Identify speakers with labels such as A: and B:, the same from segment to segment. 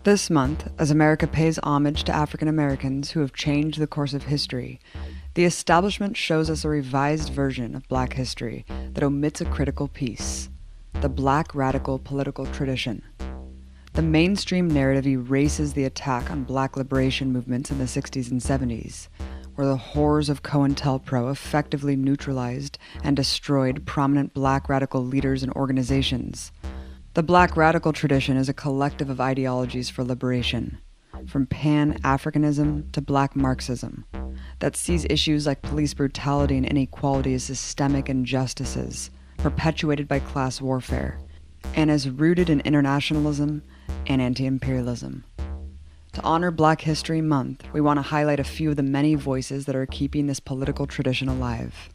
A: This month, as America pays homage to African Americans who have changed the course of history, the establishment shows us a revised version of Black history that omits a critical piece: the Black radical political tradition. The mainstream narrative erases the attack on Black liberation movements in the 60s and 70s, where the horrors of COINTELPRO effectively neutralized and destroyed prominent Black radical leaders and organizations. The Black radical tradition is a collective of ideologies for liberation, from Pan-Africanism to Black Marxism, that sees issues like police brutality and inequality as systemic injustices, perpetuated by class warfare, and is rooted in internationalism and anti-imperialism. To honor Black History Month, we want to highlight a few of the many voices that are keeping this political tradition alive.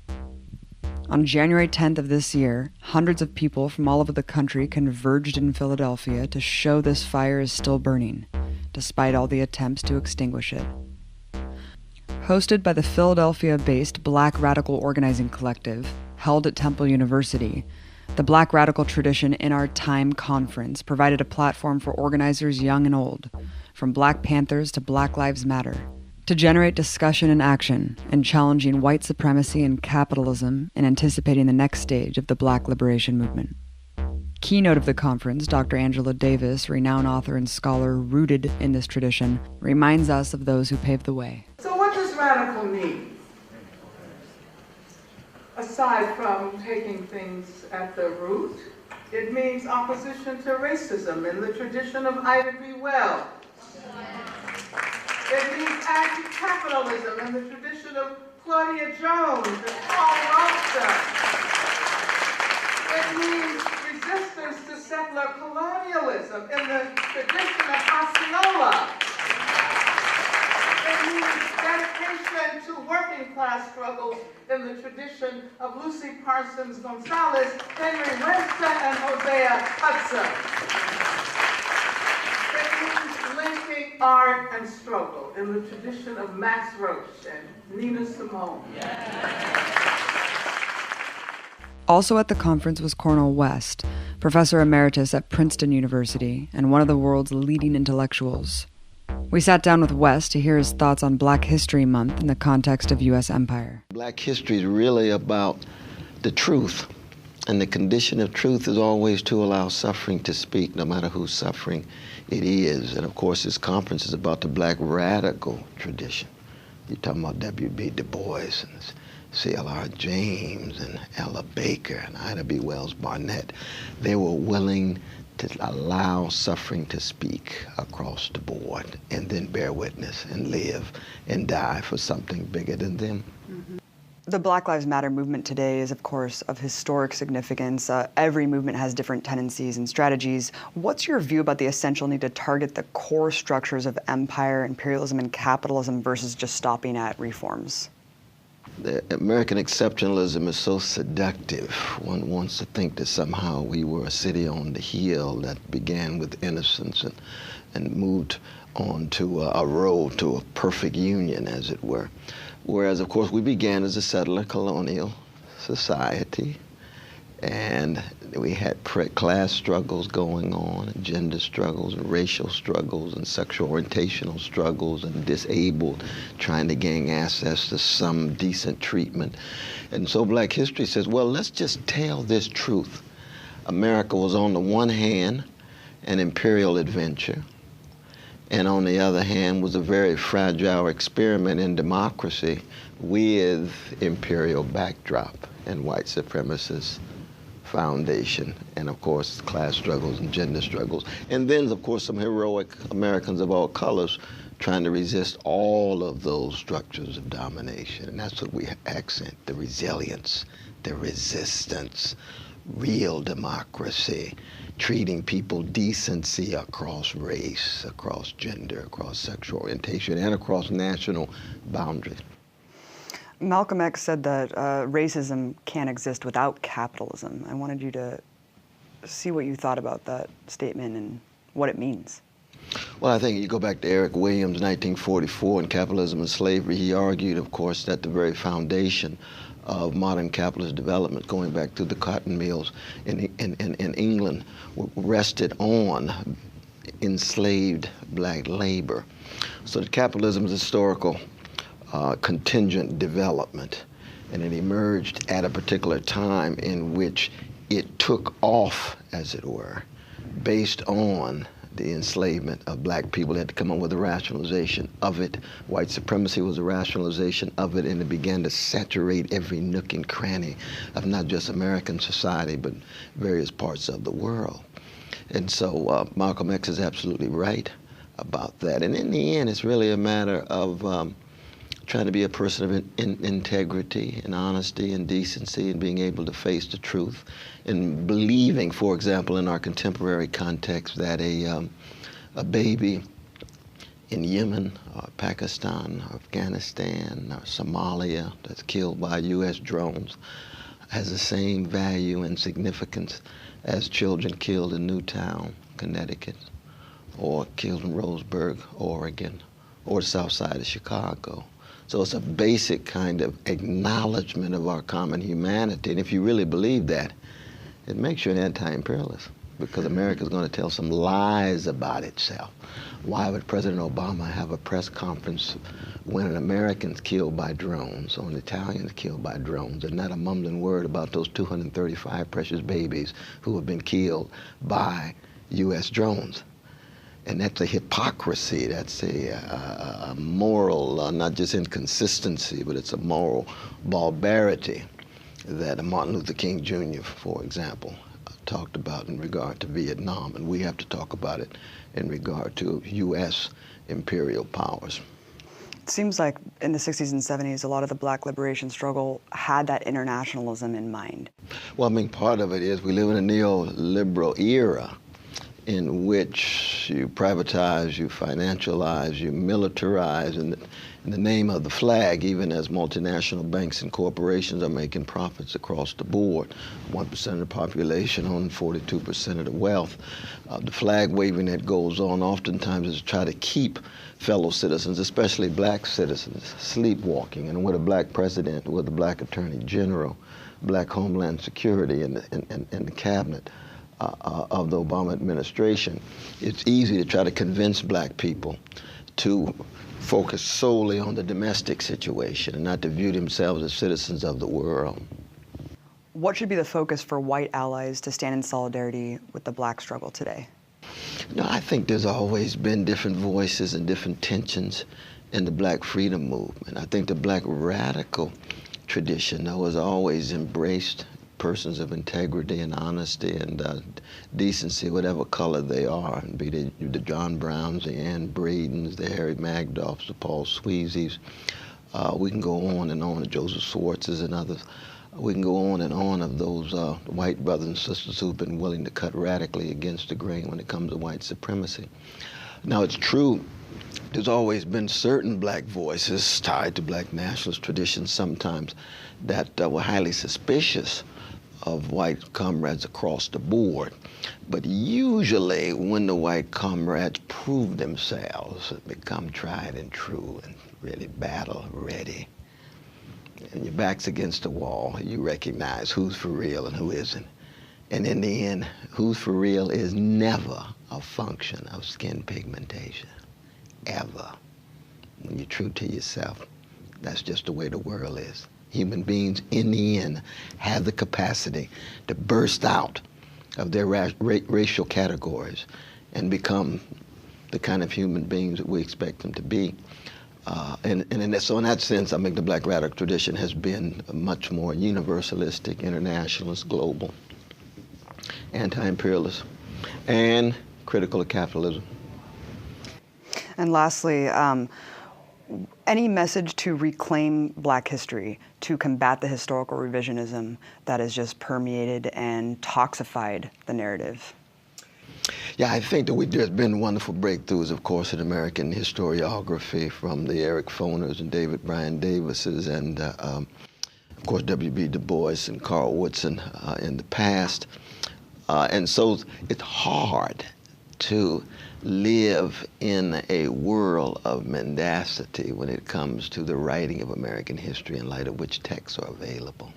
A: On January 10th of this year, hundreds of people from all over the country converged in Philadelphia to show this fire is still burning, despite all the attempts to extinguish it. Hosted by the Philadelphia-based Black Radical Organizing Collective, held at Temple University, the Black Radical Tradition in Our Time conference provided a platform for organizers young and old, from Black Panthers to Black Lives Matter, to generate discussion and action in challenging white supremacy and capitalism and anticipating the next stage of the Black liberation movement. Keynote of the conference, Dr. Angela Davis, renowned author and scholar rooted in this tradition, reminds us of those who paved the way.
B: So what does radical mean? Aside from taking things at the root, it means opposition to racism in the tradition of Ida B. Wells. It means anti-capitalism in the tradition of Claudia Jones and Paul Robeson. It means resistance to settler colonialism in the tradition of Osceola. It means dedication to working class struggles in the tradition of Lucy Parsons Gonzalez, Henry Winston, and Hosea Hudson. Linking art and struggle in the tradition of Max Roach and Nina Simone.
A: Also at the conference was Cornel West, professor emeritus at Princeton University and one of the world's leading intellectuals. We sat down with West to hear his thoughts on Black History Month in the context of U.S. empire.
C: Black history is really about the truth, and the condition of truth is always to allow suffering to speak, no matter who's suffering it is. And of course, this conference is about the Black radical tradition. You're talking about W.B. Du Bois and C.L.R. James and Ella Baker and Ida B. Wells Barnett. They were willing to allow suffering to speak across the board and then bear witness and live and die for something bigger than them.
A: Mm-hmm. The Black Lives Matter movement today is, of course, of historic significance. Every movement has different tendencies and strategies. What's your view about the essential need to target the core structures of empire, imperialism, and capitalism versus just stopping at reforms?
C: The American exceptionalism is so seductive. One wants to think that somehow we were a city on the hill that began with innocence and moved on to a road to a perfect union, as it were. Whereas, of course, we began as a settler colonial society, and we had class struggles going on, and gender struggles, and racial struggles, and sexual orientational struggles, and disabled trying to gain access to some decent treatment. And so Black history says, well, let's just tell this truth. America was, on the one hand, an imperial adventure, and on the other hand was a very fragile experiment in democracy with imperial backdrop and white supremacist foundation, and of course class struggles and gender struggles. And then, of course, some heroic Americans of all colors trying to resist all of those structures of domination. And that's what we accent, the resilience, the resistance, real democracy, treating people decency across race, across gender, across sexual orientation, and across national boundaries.
A: Malcolm X said that racism can't exist without capitalism. I wanted you to see what you thought about that statement and what it means.
C: Well, I think you go back to Eric Williams, 1944, and Capitalism and Slavery. He argued, of course, that the very foundation of modern capitalist development, going back to the cotton mills in England, rested on enslaved black labor. So that capitalism is historical contingent development, and it emerged at a particular time in which it took off, as it were, based on the enslavement of black people. They had to come up with a rationalization of it. White supremacy was a rationalization of it, and it began to saturate every nook and cranny of not just American society, but various parts of the world. And so Malcolm X is absolutely right about that. And in the end, it's really a matter of trying to be a person of integrity and honesty and decency, and being able to face the truth, and believing, for example, in our contemporary context, that a baby in Yemen or Pakistan or Afghanistan or Somalia that's killed by U.S. drones has the same value and significance as children killed in Newtown, Connecticut, or killed in Roseburg, Oregon, or the south side of Chicago. So it's a basic kind of acknowledgement of our common humanity. And if you really believe that, it makes you an anti-imperialist, because America is going to tell some lies about itself. Why would President Obama have a press conference when an American's killed by drones or an Italian's killed by drones, and not a mumbling word about those 235 precious babies who have been killed by U.S. drones? And that's a hypocrisy. That's a moral, not just inconsistency, but it's a moral barbarity that Martin Luther King Jr., for example, talked about in regard to Vietnam. And we have to talk about it in regard to U.S. imperial powers.
A: It seems like in the 60s and 70s, a lot of the black liberation struggle had that internationalism in mind.
C: Well, I mean, part of it is we live in a neoliberal era in which you privatize, you financialize, you militarize in the name of the flag, even as multinational banks and corporations are making profits across the board. 1% of the population owning 42% of the wealth. The flag waving that goes on oftentimes is to try to keep fellow citizens, especially black citizens, sleepwalking. And with a black president, with a black attorney general, black Homeland Security and the cabinet of the Obama administration, it's easy to try to convince black people to focus solely on the domestic situation and not to view themselves as citizens of the world.
A: What should be the focus for white allies to stand in solidarity with the black struggle today?
C: No, I think there's always been different voices and different tensions in the black freedom movement. I think the black radical tradition, though, has always embraced persons of integrity and honesty and decency, whatever color they are, and be they the John Browns, the Ann Bradens, the Harry Magdoffs, the Paul Sweezys. We can go on, the Joseph Swartzes and others. We can go on of those white brothers and sisters who've been willing to cut radically against the grain when it comes to white supremacy. Now, it's true, there's always been certain black voices tied to black nationalist traditions sometimes that were highly suspicious of white comrades across the board. But usually when the white comrades prove themselves, become tried and true and really battle ready, and your back's against the wall, you recognize who's for real and who isn't. And in the end, who's for real is never a function of skin pigmentation, ever. When you're true to yourself, that's just the way the world is. Human beings, in the end, have the capacity to burst out of their racial categories and become the kind of human beings that we expect them to be. So in that sense, I think the black radical tradition has been much more universalistic, internationalist, global, anti-imperialist, and critical of capitalism.
A: And lastly, Any message to reclaim Black history, to combat the historical revisionism that has just permeated and toxified the narrative?
C: Yeah, I think that there's been wonderful breakthroughs, of course, in American historiography from the Eric Foners and David Bryan Davises and, of course, W.B. Du Bois and Carl Woodson in the past. And so it's hard to live in a world of mendacity when it comes to the writing of American history in light of which texts are available.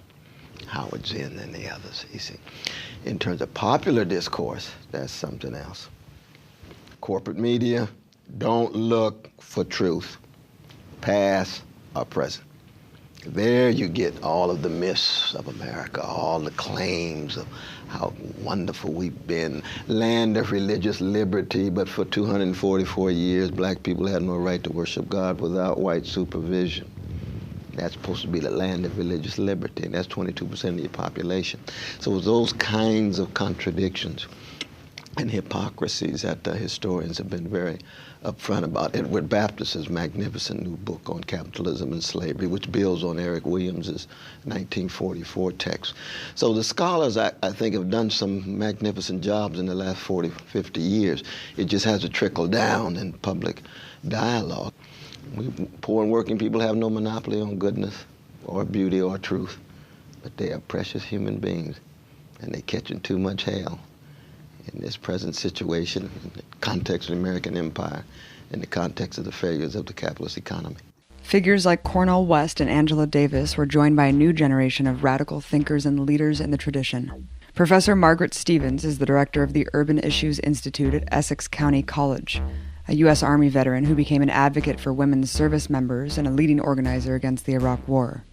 C: Howard Zinn and the others, you see. In terms of popular discourse, that's something else. Corporate media, don't look for truth, past or present. There you get all of the myths of America, all the claims of how wonderful we've been, land of religious liberty, but for 244 years, Black people had no right to worship God without white supervision. That's supposed to be the land of religious liberty, and that's 22% of the population. So those kinds of contradictions and hypocrisies that historians have been very upfront about. Edward Baptist's magnificent new book on capitalism and slavery, which builds on Eric Williams's 1944 text. So the scholars, I think, have done some magnificent jobs in the last 40, 50 years. It just has to trickle down in public dialogue. Poor and working people have no monopoly on goodness or beauty or truth, but they are precious human beings, and they're catching too much hell in this present situation, in the context of the American empire, in the context of the failures of the capitalist economy.
A: Figures like Cornel West and Angela Davis were joined by a new generation of radical thinkers and leaders in the tradition. Professor Margaret Stevens is the director of the Urban Issues Institute at Essex County College, a U.S. Army veteran who became an advocate for women's service members and a leading organizer against the Iraq War.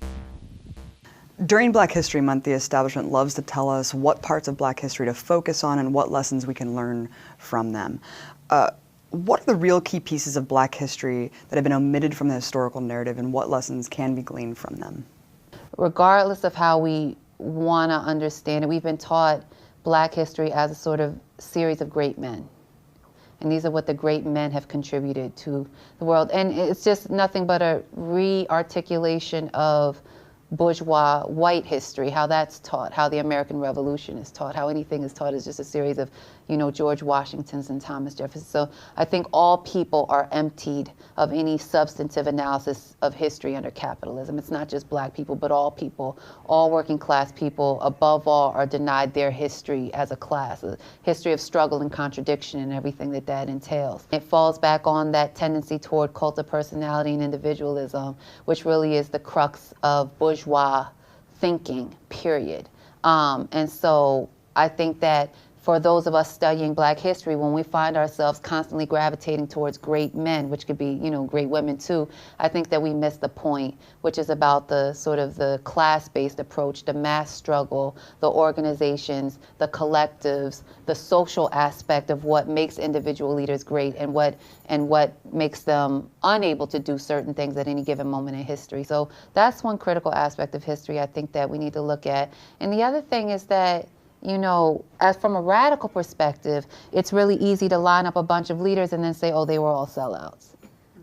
A: During Black History Month, the establishment loves to tell us what parts of Black history to focus on and what lessons we can learn from them. What are the real key pieces of Black history that have been omitted from the historical narrative, and what lessons can be gleaned from them?
D: Regardless of how we want to understand it, we've been taught Black history as a sort of series of great men. And these are what the great men have contributed to the world. And it's just nothing but a re-articulation of bourgeois white history, how that's taught, how the American Revolution is taught, how anything is taught is just a series of, George Washingtons and Thomas Jefferson. So I think all people are emptied of any substantive analysis of history under capitalism. It's not just Black people, but all people, all working class people, above all, are denied their history as a class, a history of struggle and contradiction and everything that entails. It falls back on that tendency toward cult of personality and individualism, which really is the crux of bourgeois thinking, period. And so I think that for those of us studying Black history, when we find ourselves constantly gravitating towards great men, which could be, great women too, I think that we miss the point, which is about the sort of the class-based approach, the mass struggle, the organizations, the collectives, the social aspect of what makes individual leaders great and what makes them unable to do certain things at any given moment in history. So that's one critical aspect of history I think that we need to look at. And the other thing is that, as from a radical perspective, it's really easy to line up a bunch of leaders and then say, oh, they were all sellouts.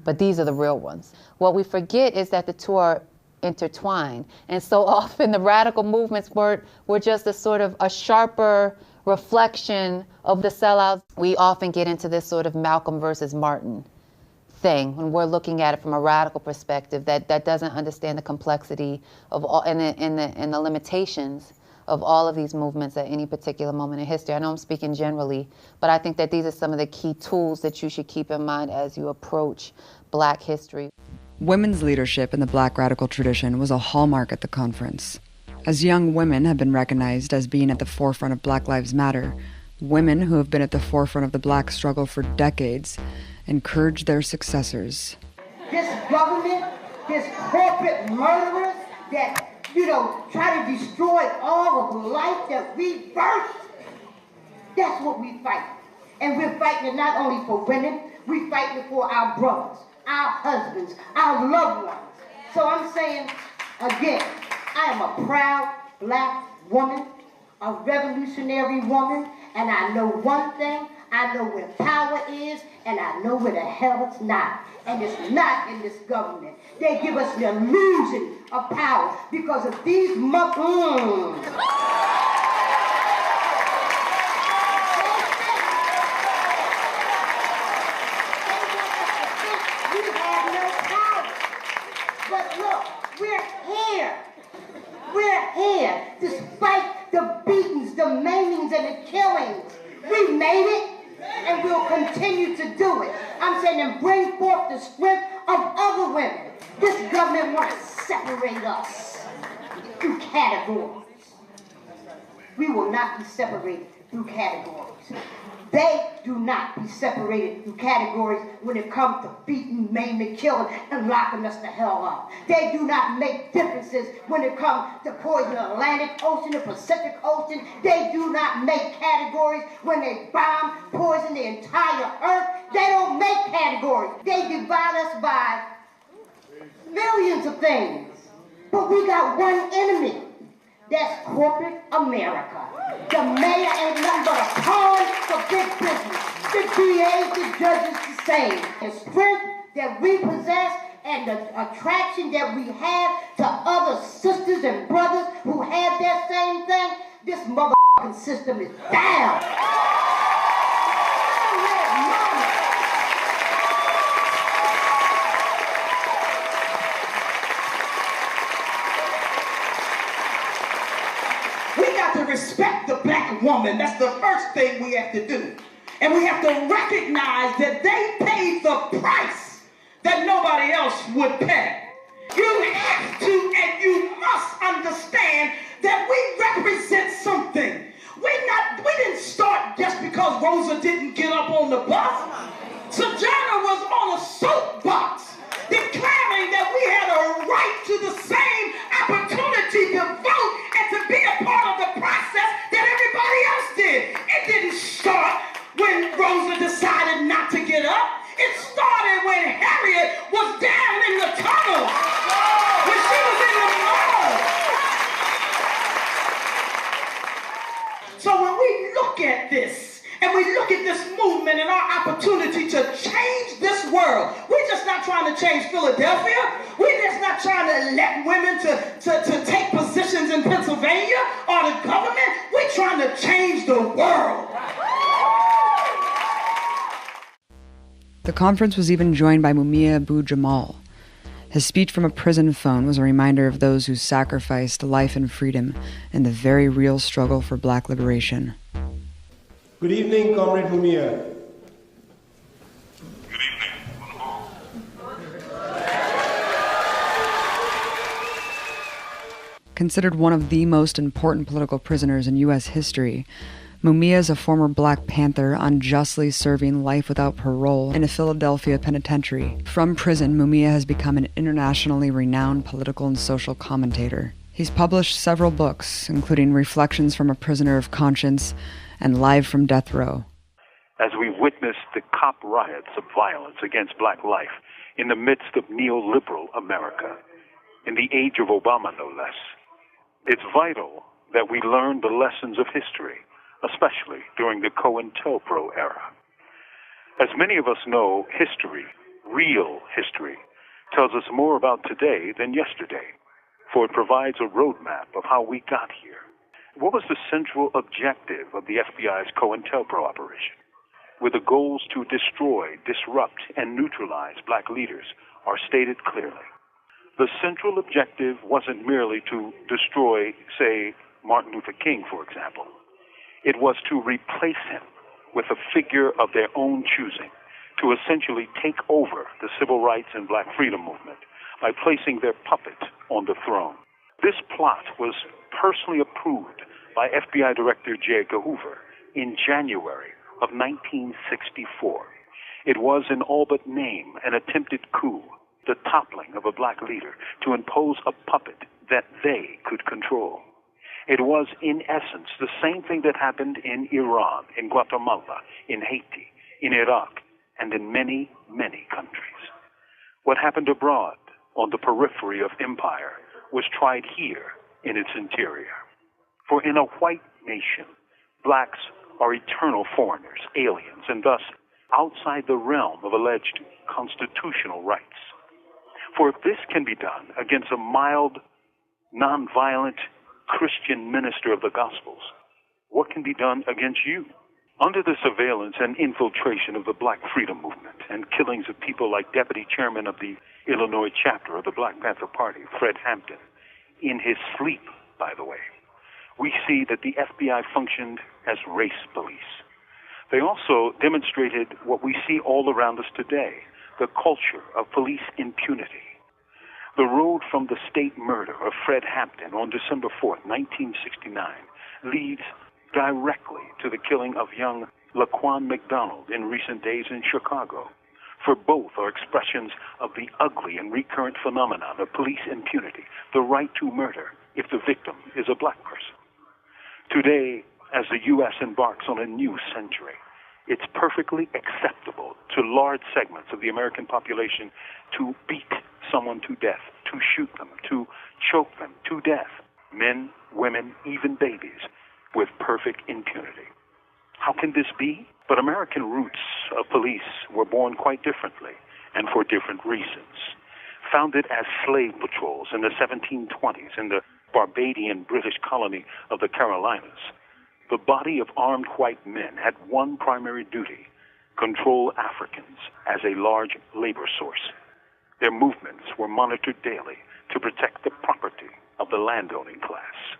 D: But these are the real ones. What we forget is that the two are intertwined. And so often the radical movements were just a sort of a sharper reflection of the sellouts. We often get into this sort of Malcolm versus Martin thing when we're looking at it from a radical perspective that doesn't understand the complexity of all and the limitations of all of these movements at any particular moment in history. I know I'm speaking generally, but I think that these are some of the key tools that you should keep in mind as you approach Black history.
A: Women's leadership in the Black radical tradition was a hallmark at the conference. As young women have been recognized as being at the forefront of Black Lives Matter, women who have been at the forefront of the Black struggle for decades encourage their successors.
E: This government, this corporate murderers that try to destroy all of the life that we birthed. That's what we fight. And we're fighting not only for women, we're fighting for our brothers, our husbands, our loved ones. So I'm saying, again, I am a proud Black woman, a revolutionary woman, and I know one thing, I know where power is, And I know where the hell it's not. And it's not in this government. They give us the illusion of power because of these We have no power. But look, we're here. We're here despite the beatings, the maimings, and the killings. We made it, and we'll continue to do it. I'm saying, and bring forth the strength of other women. This government wants to separate us through categories. We will not be separated through categories. They do not be separated through categories when it comes to beating, maiming, killing, and locking us the hell up. They do not make differences when it comes to poison the Atlantic Ocean, the Pacific Ocean. They do not make categories when they bomb, poison the entire earth. They don't make categories. They divide us by millions of things. But we got one enemy. That's corporate America. The mayor ain't nothing but a pawn for big business. The DAs, the judges, the same. The strength that we possess and the attraction that we have to other sisters and brothers who have that same thing, this motherfucking system is down.
B: Respect the black woman. That's the first thing we have to do. And we have to recognize that they paid the price that nobody else would pay. You have to and you must understand that we represent something. We didn't start just because Rosa didn't get up on the bus. Sojourner was on a soapbox declaring that we had a right to the same opportunity to vote and to be a part of the process that everybody else did. It didn't start when Rosa decided not to get up. It started when Harriet was down in the tunnel, when she was in the mud. So when we look at this, and we look at this movement and our opportunity to change this world. We're just not trying to change Philadelphia. We're just not trying to elect women to take positions in Pennsylvania or the government. We're trying to change the world.
A: The conference was even joined by Mumia Jamal. His speech from a prison phone was a reminder of those who sacrificed life and freedom in the very real struggle for black liberation.
F: Good evening, Comrade Mumia.
G: Good evening.
A: Considered one of the most important political prisoners in U.S. history, Mumia is a former Black Panther unjustly serving life without parole in a Philadelphia penitentiary. From prison, Mumia has become an internationally renowned political and social commentator. He's published several books, including Reflections from a Prisoner of Conscience and Live from Death Row.
G: As we witnessed the cop riots of violence against black life in the midst of neoliberal America, in the age of Obama no less, it's vital that we learn the lessons of history, especially during the COINTELPRO era. As many of us know, history, real history, tells us more about today than yesterday, for it provides a roadmap of how we got here. What was the central objective of the FBI's COINTELPRO operation? Where the goals to destroy, disrupt, and neutralize black leaders are stated clearly. The central objective wasn't merely to destroy, say, Martin Luther King, for example. It was to replace him with a figure of their own choosing, to essentially take over the civil rights and black freedom movement by placing their puppet on the throne. This plot was personally approved by FBI Director J. Edgar Hoover in January of 1964. It was in all but name an attempted coup, the toppling of a black leader to impose a puppet that they could control. It was, in essence, the same thing that happened in Iran, in Guatemala, in Haiti, in Iraq, and in many, many countries. What happened abroad, on the periphery of empire, was tried here in its interior. For in a white nation, blacks are eternal foreigners, aliens, and thus outside the realm of alleged constitutional rights. For if this can be done against a mild, nonviolent Christian minister of the Gospels, what can be done against you? Under the surveillance and infiltration of the Black Freedom Movement and killings of people like Deputy Chairman of the Illinois chapter of the Black Panther Party, Fred Hampton, in his sleep, by the way, we see that the FBI functioned as race police. They also demonstrated what we see all around us today, the culture of police impunity. The road from the state murder of Fred Hampton on December 4th, 1969, leads directly to the killing of young Laquan McDonald in recent days in Chicago. For both are expressions of the ugly and recurrent phenomenon of police impunity, the right to murder if the victim is a black person. Today, as the U.S. embarks on a new century, it's perfectly acceptable to large segments of the American population to beat someone to death, to shoot them, to choke them to death, men, women, even babies, with perfect impunity. How can this be? But American roots of police were born quite differently and for different reasons. Founded as slave patrols in the 1720s in the Barbadian British colony of the Carolinas, the body of armed white men had one primary duty: control Africans as a large labor source. Their movements were monitored daily to protect the property of the landowning class.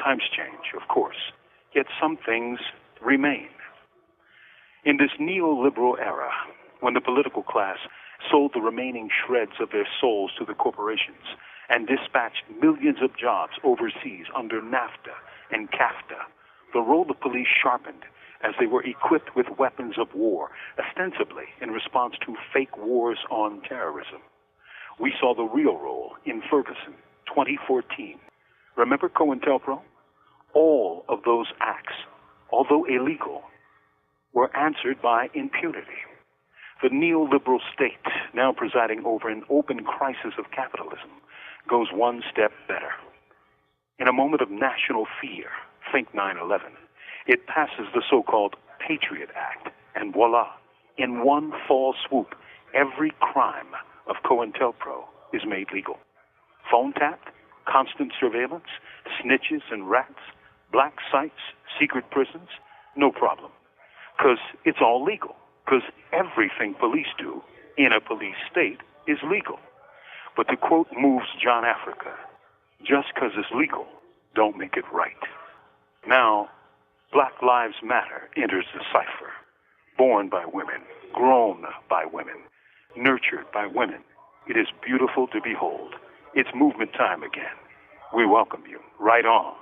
G: Times change, of course, yet some things remain. In this neoliberal era, when the political class sold the remaining shreds of their souls to the corporations and dispatched millions of jobs overseas under NAFTA and CAFTA, the role of police sharpened as they were equipped with weapons of war, ostensibly in response to fake wars on terrorism. We saw the real role in Ferguson, 2014. Remember COINTELPRO? All of those acts, although illegal, were answered by impunity. The neoliberal state, now presiding over an open crisis of capitalism, goes one step better. In a moment of national fear, think 9/11, it passes the so-called Patriot Act, and voila, in one fall swoop, every crime of COINTELPRO is made legal. Phone tap, constant surveillance, snitches and rats, black sites, secret prisons, no problem. Because it's all legal. Because everything police do in a police state is legal. But to quote Move's John Africa, just because it's legal, don't make it right. Now, Black Lives Matter enters the cipher. Born by women, grown by women, nurtured by women. It is beautiful to behold. It's movement time again. We welcome you. Right on.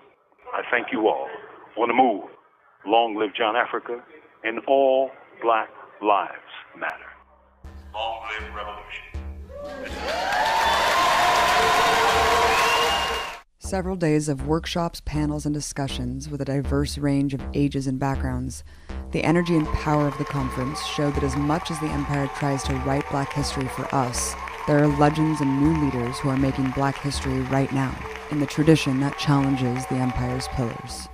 G: I thank you all. On the move. Long live John Africa, and all Black Lives Matter. Long live revolution.
A: Several days of workshops, panels, and discussions with a diverse range of ages and backgrounds. The energy and power of the conference showed that as much as the Empire tries to write Black history for us, there are legends and new leaders who are making Black history right now, in the tradition that challenges the Empire's pillars.